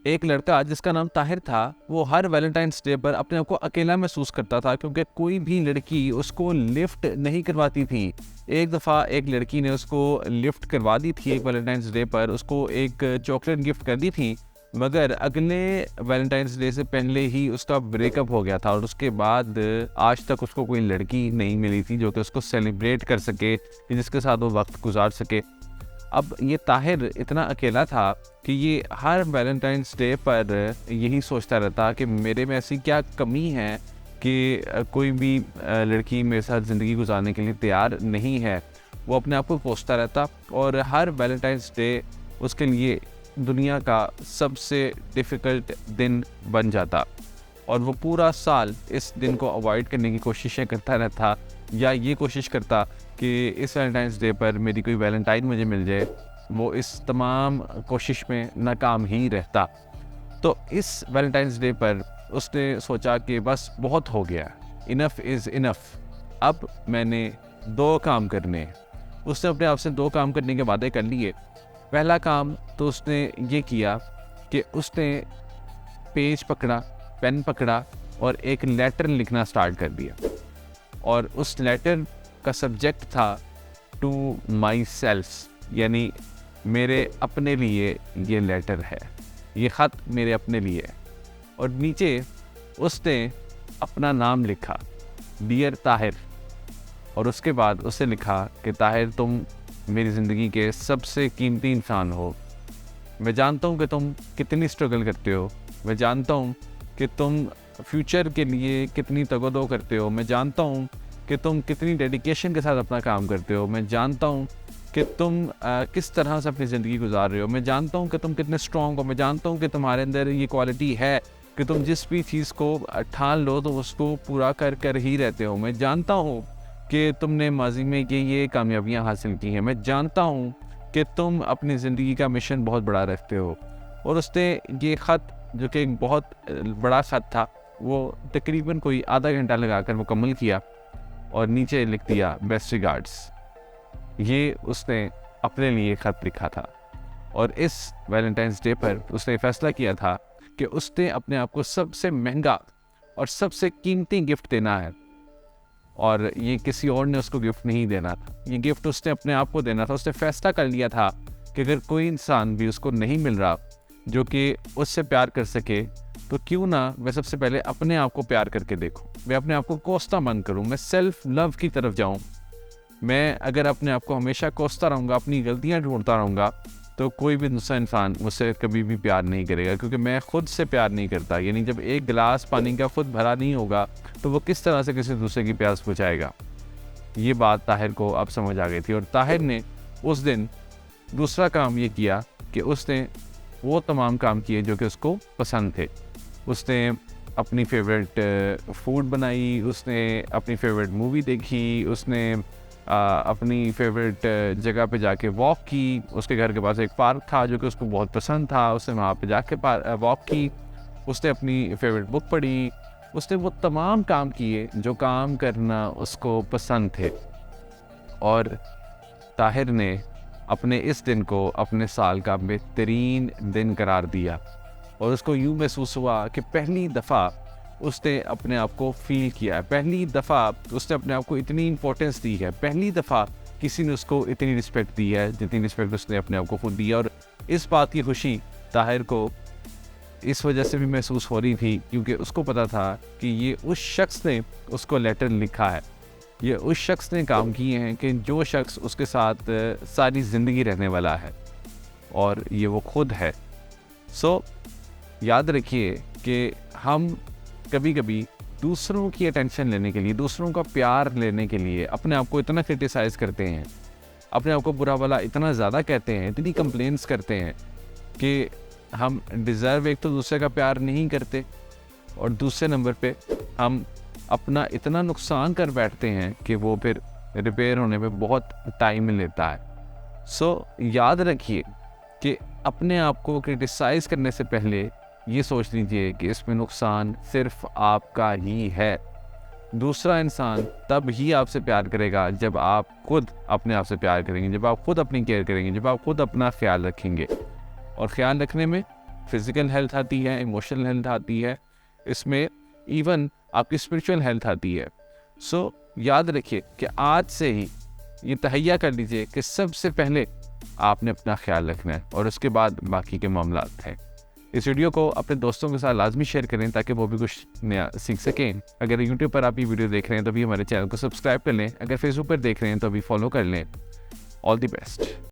एक लड़का जिसका नाम ताहिर था, वो हर वैलेंटाइंस डे पर अपने आप को अकेला महसूस करता था क्योंकि कोई भी लड़की उसको लिफ्ट नहीं करवाती थी। एक दफ़ा एक लड़की ने उसको लिफ्ट करवा दी थी, एक वैलेंटाइंस डे पर उसको एक चॉकलेट गिफ्ट कर दी थी, मगर अगले वैलेंटाइंस डे से पहले ही उसका ब्रेकअप हो गया था और उसके बाद आज तक उसको कोई लड़की नहीं मिली थी जो कि उसको सेलिब्रेट कर सके, जिसके साथ वो वक्त गुजार सके। अब ये ताहिर इतना अकेला था कि ये हर वैलेंटाइंस डे पर यही सोचता रहता कि मेरे में ऐसी क्या कमी है कि कोई भी लड़की मेरे साथ ज़िंदगी गुजारने के लिए तैयार नहीं है। वो अपने आप को कोसता रहता और हर वैलेंटाइंस डे उसके लिए दुनिया का सबसे डिफ़िकल्ट दिन बन जाता और वो पूरा साल इस दिन को अवॉइड करने की कोशिशें करता रहता या ये कोशिश करता कि इस वैलेंटाइंस डे पर मेरी कोई वैलेंटाइन मुझे मिल जाए। वो इस तमाम कोशिश में नाकाम ही रहता। तो इस वैलेंटाइंस डे पर उसने सोचा कि बस बहुत हो गया, इनफ इज़ इनफ, अब मैंने 2 काम करने हैं। उसने अपने आप से 2 काम करने के वादे कर लिए। पहला काम तो उसने ये किया कि उसने पेज पकड़ा, पेन पकड़ा और एक लेटर लिखना स्टार्ट कर दिया और उस लेटर का सब्जेक्ट था टू माई सेल्फ, यानी मेरे अपने लिए ये लेटर है, ये ख़त मेरे अपने लिए है। और नीचे उसने अपना नाम लिखा, डियर ताहिर, और उसके बाद उसने लिखा कि ताहिर, तुम मेरी ज़िंदगी के सबसे कीमती इंसान हो। मैं जानता हूँ कि तुम कितनी स्ट्रगल करते हो, मैं जानता हूँ कि तुम फ्यूचर के लिए कितनी तगदो करते हो, मैं जानता हूँ कि तुम कितनी डेडिकेशन के साथ अपना काम करते हो, मैं जानता हूँ कि तुम किस तरह से अपनी ज़िंदगी गुजार रहे हो, मैं जानता हूँ कि तुम कितने स्ट्रॉन्ग हो, मैं जानता हूँ कि तुम्हारे अंदर ये क्वालिटी है कि तुम जिस भी चीज़ को ठान लो तो उसको पूरा कर ही रहते हो, मैं जानता हूँ कि तुमने माजी में ये कामयाबियाँ हासिल की हैं, मैं जानता हूँ कि तुम अपनी ज़िंदगी का मिशन बहुत बड़ा रखते हो। और उसने ये ख़त, जो कि एक बहुत बड़ा ख़त था, वो तकरीबन कोई आधा घंटा लगाकर मुकम्मल किया और नीचे लिख दिया बेस्ट रिगार्ड्स। ये उसने अपने लिए ख़त लिखा था और इस वैलेंटाइंस डे पर उसने फ़ैसला किया था कि उसने अपने आप को सबसे महंगा और सबसे कीमती गिफ्ट देना है और ये किसी और ने उसको गिफ्ट नहीं देना था, ये गिफ्ट उसने अपने आप को देना था। उसने फ़ैसला कर लिया था कि अगर कोई इंसान भी उसको नहीं मिल रहा जो कि उससे प्यार कर सके, तो क्यों ना मैं सबसे पहले अपने आप को प्यार करके देखूं, मैं अपने आप को कोसता बंद करूं, मैं सेल्फ लव की तरफ जाऊं। मैं अगर अपने आप को हमेशा कोसता रहूँगा, अपनी गलतियां ढूंढता रहूँगा, तो कोई भी दूसरा इंसान मुझसे कभी भी प्यार नहीं करेगा, क्योंकि मैं खुद से प्यार नहीं करता। यानी जब एक गिलास पानी का खुद भरा नहीं होगा तो वो किस तरह से किसी दूसरे की प्यास बुझाएगा। ये बात ताहिर को अब समझ आ गई थी और ताहिर ने उस दिन दूसरा काम ये किया कि उसने वो तमाम काम किए जो कि उसको पसंद थे। उसने अपनी फेवरेट फूड बनाई, उसने अपनी फेवरेट मूवी देखी, उसने अपनी फेवरेट जगह पे जाके वॉक की। उसके घर के पास एक पार्क था जो कि उसको बहुत पसंद था, उसने वहाँ पे जाके वॉक की। उसने अपनी फेवरेट बुक पढ़ी, उसने वो तमाम काम किए जो काम करना उसको पसंद थे। और ताहिर ने अपने इस दिन को अपने साल का बेहतरीन दिन करार दिया और उसको यूँ महसूस हुआ कि पहली दफ़ा उसने अपने आप को फील किया है, पहली दफ़ा उसने अपने आप को इतनी इम्पोर्टेंस दी है, पहली दफ़ा किसी ने उसको इतनी रिस्पेक्ट दी है जितनी रिस्पेक्ट उसने अपने आप को खुद दी है। और इस बात की खुशी ताहिर को इस वजह से भी महसूस हो रही थी क्योंकि उसको पता था कि ये उस शख्स ने उसको लेटर लिखा है, ये उस शख्स ने काम किए हैं कि जो शख्स उसके साथ सारी ज़िंदगी रहने वाला है और ये वो खुद है। सो याद रखिए कि हम कभी कभी दूसरों की अटेंशन लेने के लिए, दूसरों का प्यार लेने के लिए अपने आप को इतना क्रिटिसाइज़ करते हैं, अपने आप को बुरा भला इतना ज़्यादा कहते हैं, इतनी कंप्लेंट्स करते हैं कि हम डिज़र्व एक तो दूसरे का प्यार नहीं करते और दूसरे नंबर पे हम अपना इतना नुकसान कर बैठते हैं कि वो फिर रिपेयर होने में बहुत टाइम लेता है। सो याद रखिए कि अपने आप को क्रिटिसाइज़ करने से पहले ये सोच लीजिए कि इसमें नुकसान सिर्फ आपका ही है। दूसरा इंसान तब ही आपसे प्यार करेगा जब आप खुद अपने आप से प्यार करेंगे, जब आप खुद अपनी केयर करेंगे, जब आप खुद अपना ख्याल रखेंगे। और ख्याल रखने में फिज़िकल हेल्थ आती है, इमोशनल हेल्थ आती है, इसमें इवन आपकी स्पिरिचुअल हेल्थ आती है। सो याद रखिए कि आज से ही ये तहैया कर लीजिए कि सबसे पहले आपने अपना ख्याल रखना है और उसके बाद बाकी के मामलात हैं। इस वीडियो को अपने दोस्तों के साथ लाजमी शेयर करें ताकि वो भी कुछ नया सीख सकें। अगर यूट्यूब पर आप ये वीडियो देख रहे हैं तो भी हमारे चैनल को सब्सक्राइब कर लें। अगर फेसबुक पर देख रहे हैं तो भी फॉलो कर लें। All the best.